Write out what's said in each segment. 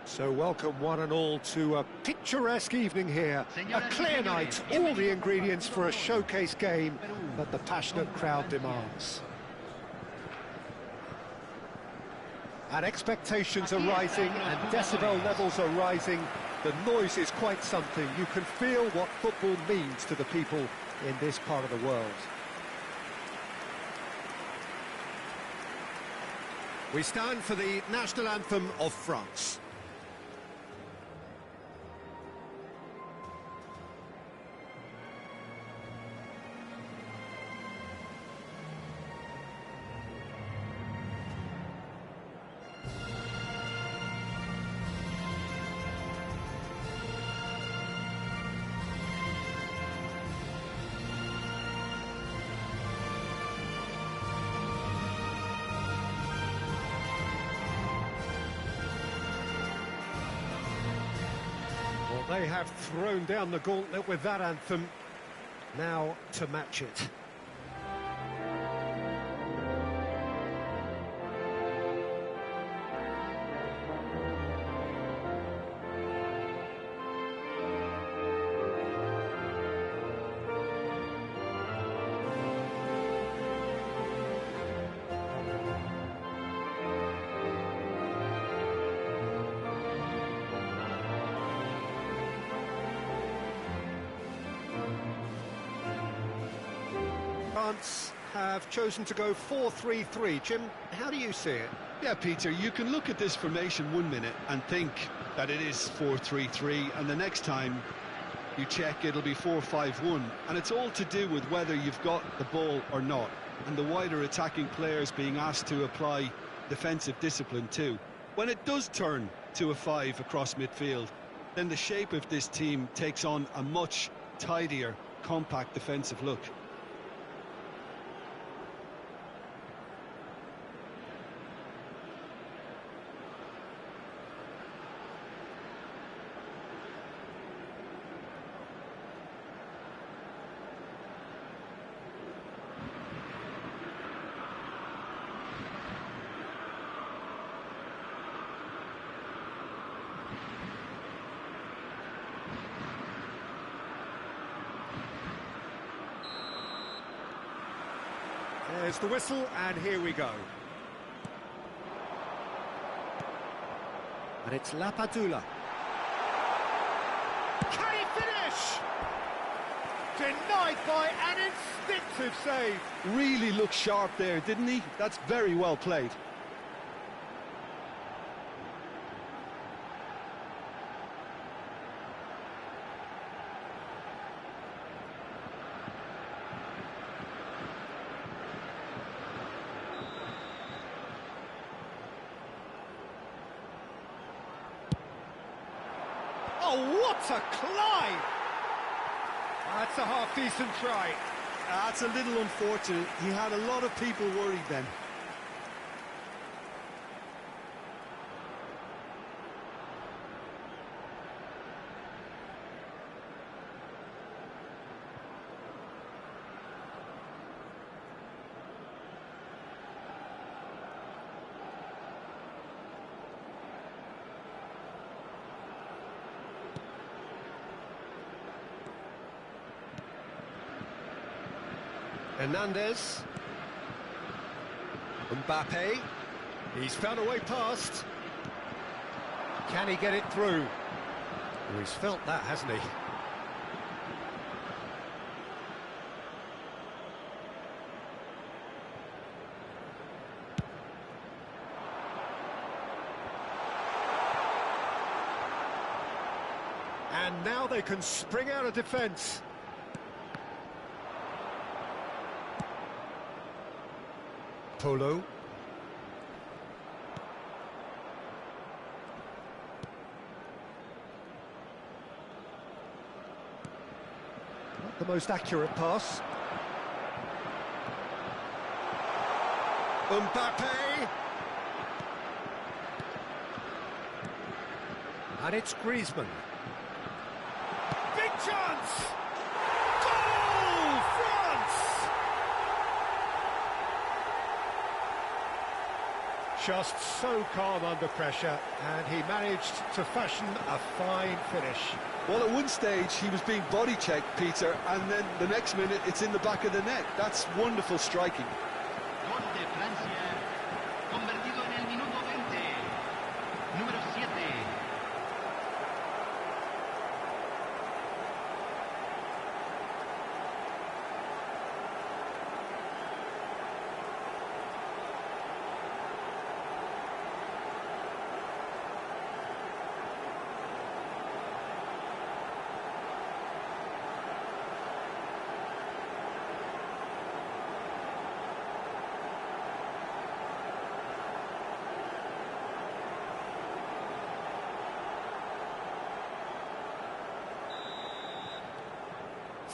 So welcome one and all to a picturesque evening here. A clear night, all the ingredients for a showcase game that the passionate crowd demands. And expectations are rising and decibel levels are rising. The noise is quite something. You can feel what football means to the people in this part of the world. We stand for the national anthem of France. They have thrown down the gauntlet with that anthem. Now to match it. France have chosen to go 4-3-3. Jim, how do you see it? Yeah, Peter, you can look at this formation 1 minute and think that it is 4-3-3, and the next time you check it'll be 4-5-1, and it's all to do with whether you've got the ball or not, and the wider attacking players being asked to apply defensive discipline too. When it does turn to a 5 across midfield, then the shape of this team takes on a much tidier, compact defensive look. There's the whistle, and here we go. And it's Lapadula. Can he finish? Denied by an instinctive save. Really looked sharp there, didn't he? That's very well played. Oh, what a climb! That's a half-decent try. That's a little unfortunate. He had a lot of people worried then. Hernandez. Mbappe. He's found a way past. Can he get it through? Oh, he's felt that, hasn't he? And now they can spring out of defence. Polo. Not the most accurate pass. Mbappe. And it's Griezmann. Big chance! Goal! France! Just so calm under pressure, and he managed to fashion a fine finish. Well, at one stage he was being body checked, Peter, and then the next minute it's in the back of the net. That's wonderful striking. Gol de Francia, convertido en el minuto 20. Número 7.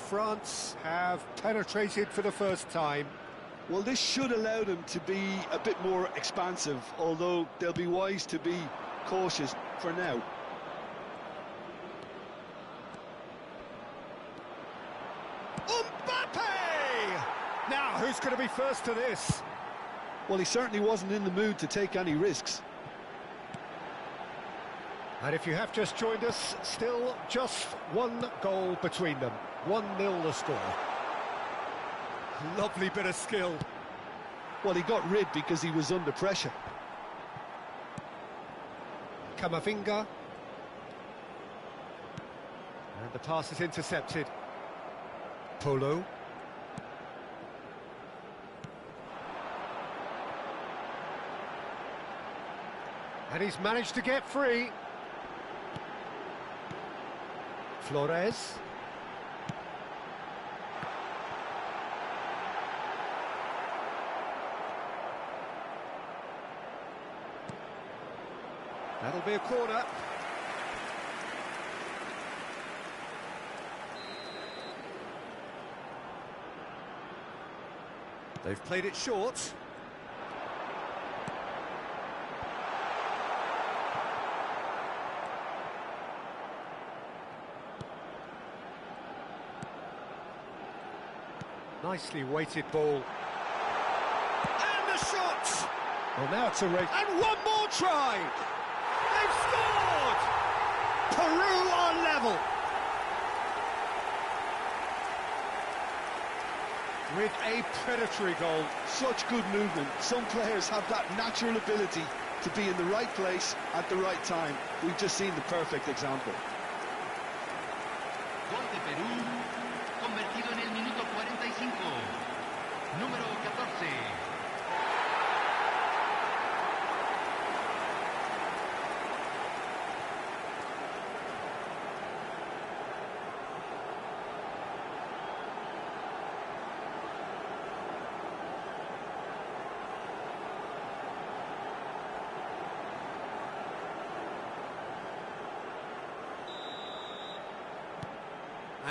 France have penetrated for the first time. Well, this should allow them to be a bit more expansive, although they'll be wise to be cautious for now. Mbappe! Now, who's going to be first to this? Well, he certainly wasn't in the mood to take any risks. And if you have just joined us, still just one goal between them. 1-0 the score. Lovely bit of skill. Well, he got rid because he was under pressure. Camavinga. And the pass is intercepted. Polo. And he's managed to get free. Flores. That'll be a corner. They've played it short. Nicely weighted ball. And the shot! Well, now it's a race. And one more try! They've scored! Peru are level. With a predatory goal. Such good movement. Some players have that natural ability to be in the right place at the right time. We've just seen the perfect example. Gol de Perú, convertido en el minuto 45. Número 14.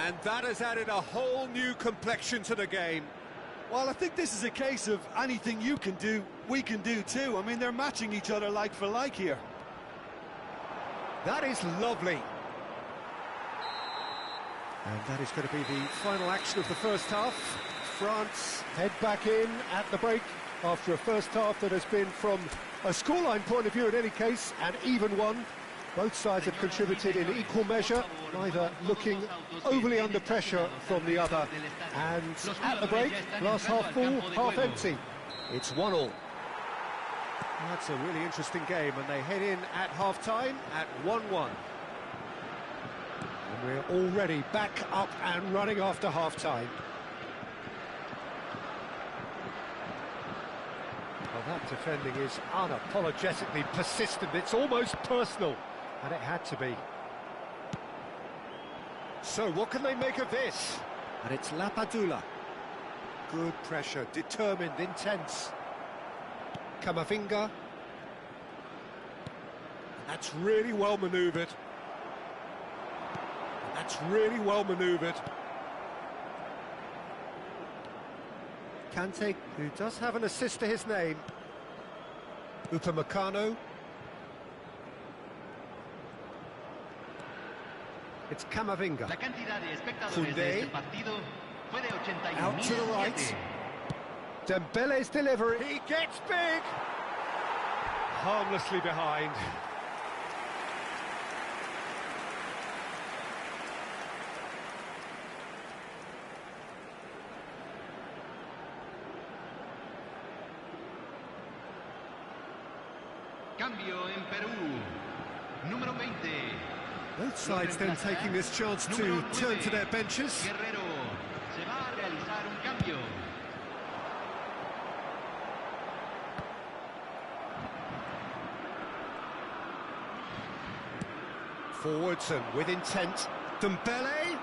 And that has added a whole new complexion to the game. Well, I think this is a case of anything you can do, we can do too. I mean, they're matching each other like for like here. That is lovely. And that is going to be the final action of the first half. France head back in at the break after a first half that has been, from a scoreline point of view in any case, an even one. Both sides have contributed in equal measure, neither looking overly under pressure from the other. And at the break, glass half full, half empty. It's 1-1. That's a really interesting game, and they head in at half-time at 1-1. And we're already back up and running after half-time. Well, that defending is unapologetically persistent. It's almost personal. And it had to be. So, what can they make of this? And it's Lapadula. Good pressure, determined, intense. Camavinga. That's really well manoeuvred. That's really well manoeuvred. Kante, who does have an assist to his name. Upamecano. It's Camavinga. La cantidad de espectadores de este partido fue de 81.007. Out to the right. Dembele's delivery. He gets big. harmlessly behind. Cambio en Perú. Número 20. Both sides then taking this chance to turn to their benches. Guerrero. Se va a realizar un cambio. Forwards and with intent. Dembele.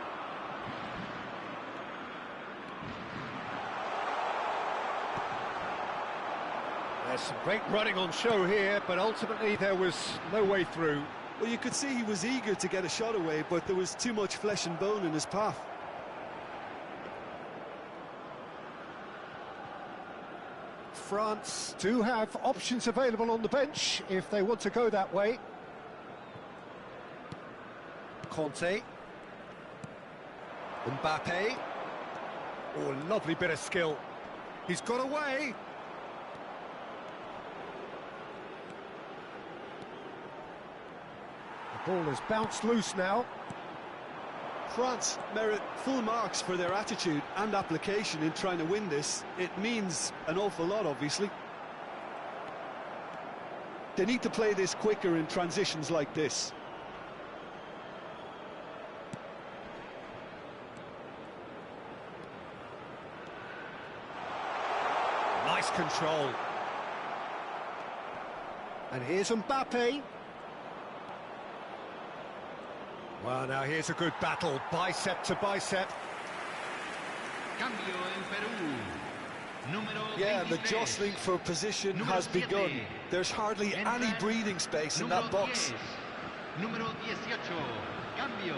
There's some great running on show here, but ultimately there was no way through. Well, you could see he was eager to get a shot away, but there was too much flesh and bone in his path. France do have options available on the bench if they want to go that way. Conte. Mbappe. Oh, lovely bit of skill. He's got away. The ball has bounced loose now. France merit full marks for their attitude and application in trying to win this. It means an awful lot, obviously. They need to play this quicker in transitions like this. Nice control. And here's Mbappe. Well, now here's a good battle, bicep to bicep. Cambio en Perú. Número Yeah, the 23. jostling for position Número has 7. begun. There's hardly any Entra breathing space in that número box. 10. Número 18. Cambio.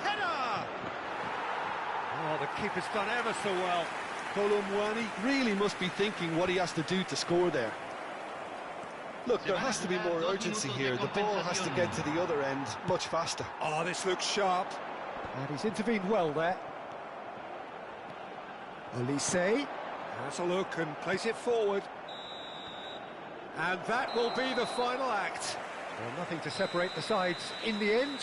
Header! Oh, the keeper's done ever so well. Colomwani really must be thinking what he has to do to score there. Look, there has to be more urgency here. The ball has to get to the other end much faster. Oh, this looks sharp. And he's intervened well there. Elise has a look and plays it forward. And that will be the final act. Well, nothing to separate the sides in the end,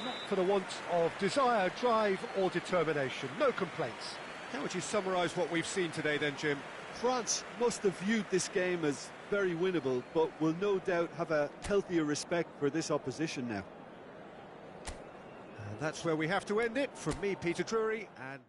not for the want of desire, drive or determination. No complaints. How would you summarise what we've seen today then, Jim? France must have viewed this game as very winnable, but will no doubt have a healthier respect for this opposition now. And that's where we have to end it. From me, Peter Drury, and...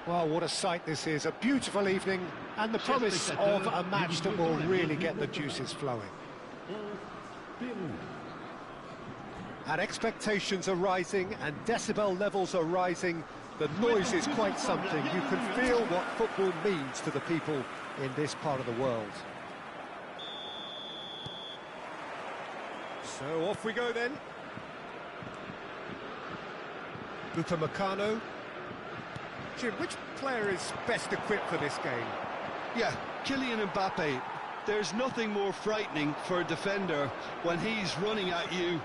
Well, what a sight this is. A beautiful evening and the promise of a match that will really get the juices flowing. And expectations are rising and decibel levels are rising. The noise is quite something. You can feel what football means to the people in this part of the world. So off we go then. Upamecano. Jim, which player is best equipped for this game? Yeah, Kylian Mbappe. There's nothing more frightening for a defender when he's running at you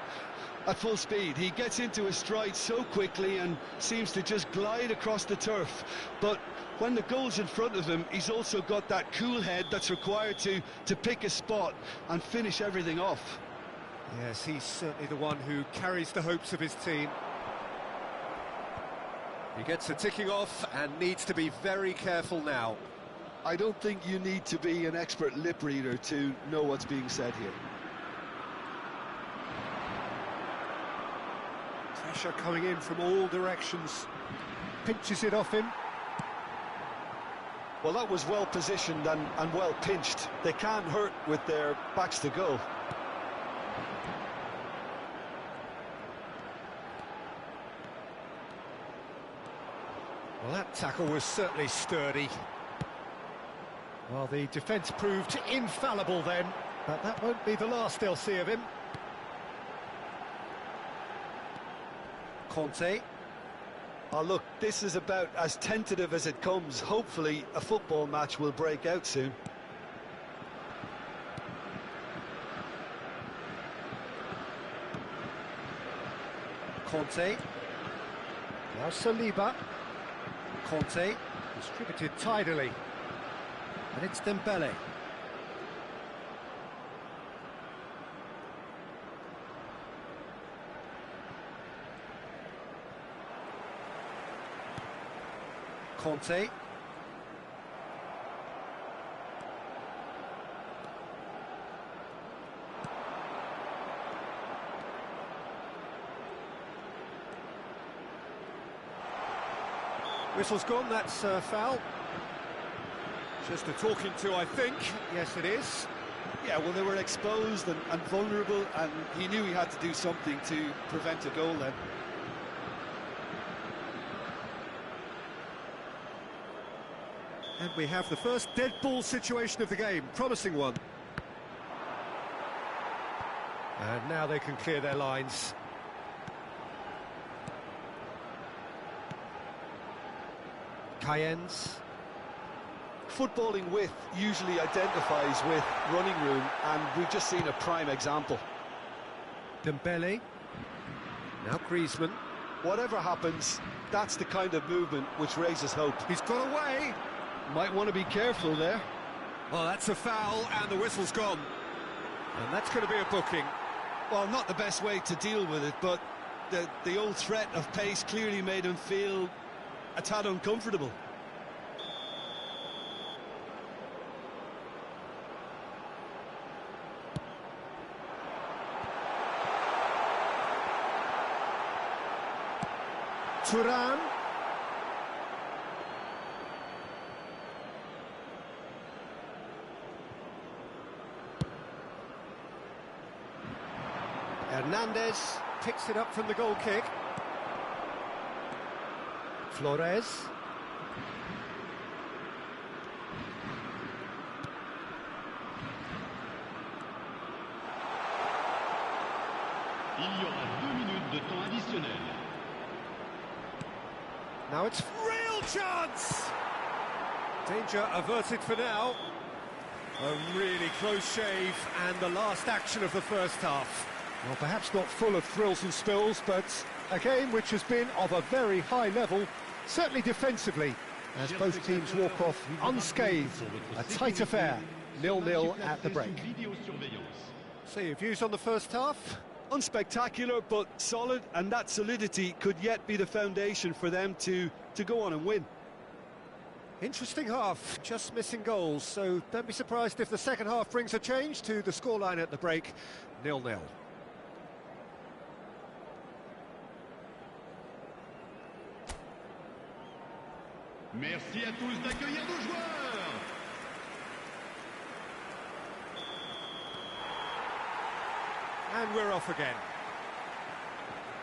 at full speed. He gets into his stride so quickly and seems to just glide across the turf. But when the goal's in front of him, he's also got that cool head that's required to pick a spot and finish everything off. Yes, he's certainly the one who carries the hopes of his team. He gets a ticking off and needs to be very careful now. I don't think you need to be an expert lip reader to know what's being said here. Pressure coming in from all directions. Pinches it off him. Well, that was well positioned and well pinched. They can't hurt with their backs to goal. Well, that tackle was certainly sturdy. Well, the defence proved infallible then, but that won't be the last they'll see of him. Conte. Oh, look, this is about as tentative as it comes. Hopefully, a football match will break out soon. Conte. Now Saliba. Conte. Distributed tidily. And it's Dembele. Conte. Whistle's gone, that's foul. Just a talking to, I think. Yes, it is. Yeah, well, they were exposed and vulnerable, and he knew he had to do something to prevent a goal then. And we have the first dead ball situation of the game, promising one. And now they can clear their lines. Cayennes. Footballing width usually identifies with running room, and we've just seen a prime example. Dembele. Now Griezmann. Whatever happens, that's the kind of movement which raises hope. He's got away. Might want to be careful there. Well, that's a foul, and the whistle's gone. And that's going to be a booking. Well, not the best way to deal with it, but the old threat of pace clearly made him feel a tad uncomfortable. Turan. Hernandez picks it up from the goal kick. Flores. Il y aura 2 minutes de temps additionnel. Now it's real chance! Danger averted for now. A really close shave, and the last action of the first half. Well, perhaps not full of thrills and spills, but a game which has been of a very high level, certainly defensively, as both teams walk off unscathed. A tight affair, 0-0 at the break. So your views on the first half? Unspectacular, but solid, and that solidity could yet be the foundation for them to go on and win. Interesting half, just missing goals, so don't be surprised if the second half brings a change to the scoreline at the break, 0-0. Merci à tous d'accueillir nos joueurs. And we're off again.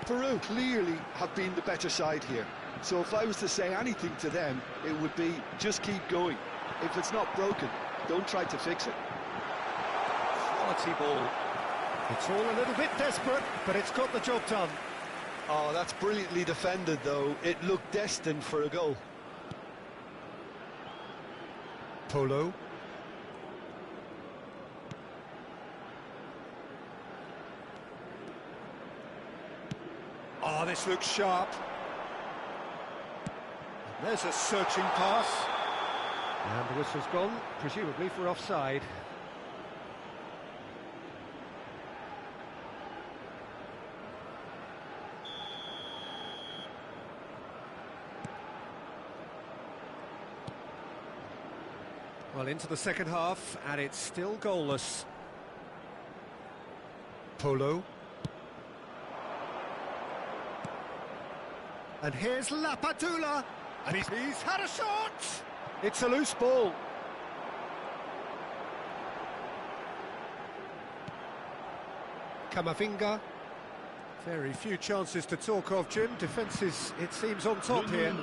Peru clearly have been the better side here. So if I was to say anything to them, it would be just keep going. If it's not broken, don't try to fix it. Quality ball. It's all a little bit desperate, but it's got the job done. Oh, that's brilliantly defended, though. It looked destined for a goal. Polo. Oh, this looks sharp. There's a searching pass. And the whistle's gone, presumably for offside. Well, into the second half, and it's still goalless. Polo. And here's Lapadula. And he's had a shot! It's a loose ball. Camavinga. Very few chances to talk of, Jim. Defence is, it seems, on top here.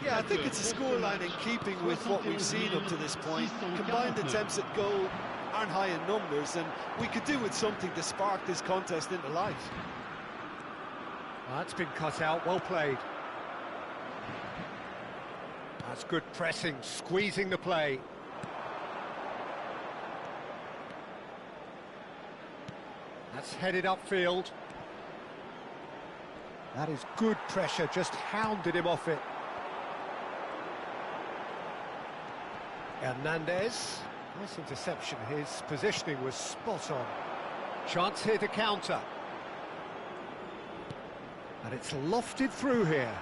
Yeah, I think it's a scoreline in keeping with what we've seen up to this point. Combined attempts at goal aren't high in numbers, and we could do with something to spark this contest into life. Well, that's been cut out, well played. That's good pressing, squeezing the play. That's headed upfield. That is good pressure, just hounded him off it. Hernandez, nice interception, his positioning was spot on. Chance here to counter. And it's lofted through here.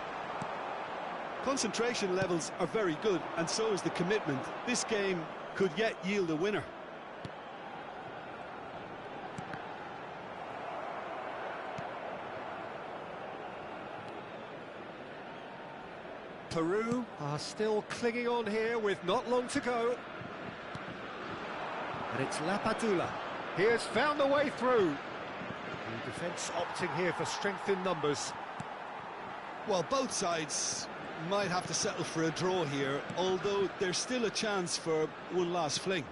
Concentration levels are very good, and so is the commitment. This game could yet yield a winner. Peru are still clinging on here with not long to go. And it's Lapadula. He has found a way through. The defence opting here for strength in numbers. Well, both sides might have to settle for a draw here, although there's still a chance for one last fling.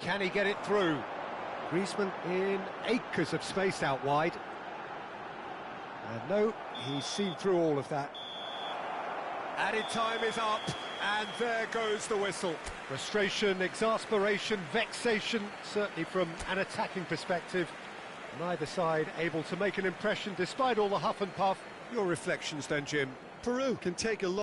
Can he get it through? Griezmann in acres of space out wide. And no, he's seen through all of that. Added time is up, and there goes the whistle. Frustration, exasperation, vexation, certainly from an attacking perspective. Neither side able to make an impression despite all the huff and puff. Your reflections then, Jim? Peru can take a lot.